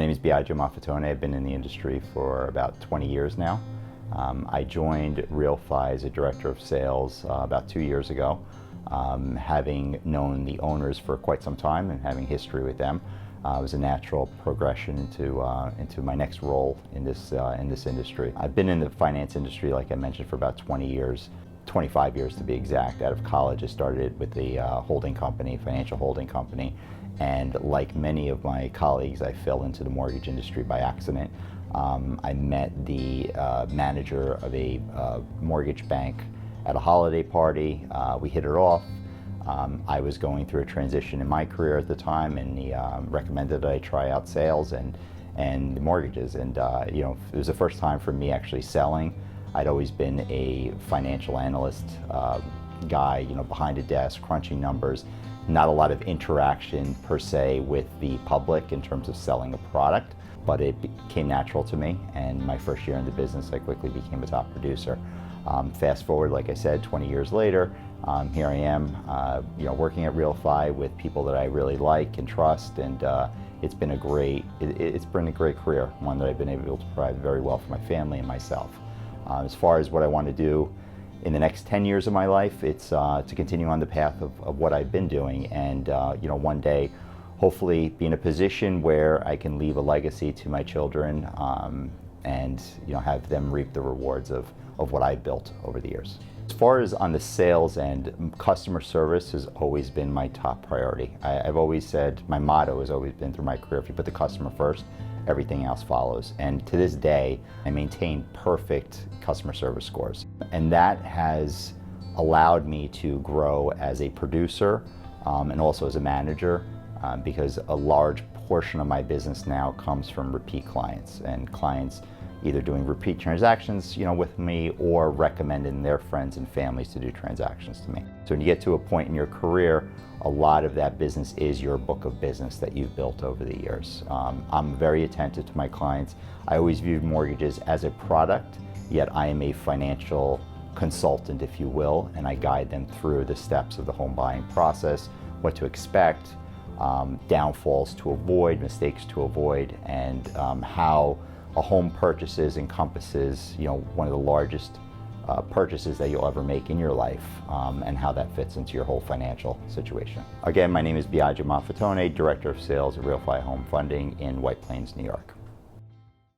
My name is Biagio Maffettone. I've been in the industry for about 20 years now. I joined RealFi as a director of sales about 2 years ago. Having known the owners for quite some time and having history with them, it was a natural progression into my next role in this industry. I've been in the finance industry, like I mentioned, for about 20 years. 25 years to be exact. Out of college, I started with the holding company, financial holding company, and like many of my colleagues, I fell into the mortgage industry by accident. I met the manager of a mortgage bank at a holiday party. We hit it off. I was going through a transition in my career at the time, and he recommended that I try out sales and mortgages. And you know, it was the first time for me actually selling. I'd always been a financial analyst guy, you know, behind a desk, crunching numbers. Not a lot of interaction per se with the public in terms of selling a product, but it became natural to me. And my first year in the business, I quickly became a top producer. Fast forward, like I said, 20 years later, here I am, you know, working at RealFi with people that I really like and trust, and it's been a great career, one that I've been able to provide very well for my family and myself. As far as what I want to do in the next 10 years of my life, it's to continue on the path of what I've been doing, and you know, one day hopefully be in a position where I can leave a legacy to my children, and you know, have them reap the rewards of what I've built over the years. As far as on the sales end, customer service has always been my top priority. I've always said, my motto has always been through my career, if you put the customer first, everything else follows. And to this day, I maintain perfect customer service scores. And that has allowed me to grow as a producer and also as a manager, because a large portion of my business now comes from repeat clients, and clients either doing repeat transactions, you know, with me, or recommending their friends and families to do transactions to me. So when you get to a point in your career, a lot of that business is your book of business that you've built over the years. I'm very attentive to my clients. I always view mortgages as a product, yet I am a financial consultant, if you will, and I guide them through the steps of the home buying process, what to expect, downfalls to avoid, mistakes to avoid, and how a home purchases encompasses, you know, one of the largest purchases that you'll ever make in your life, and how that fits into your whole financial situation. Again, my name is Biagio Maffettone, Director of Sales at RealFi Home Funding in White Plains, New York.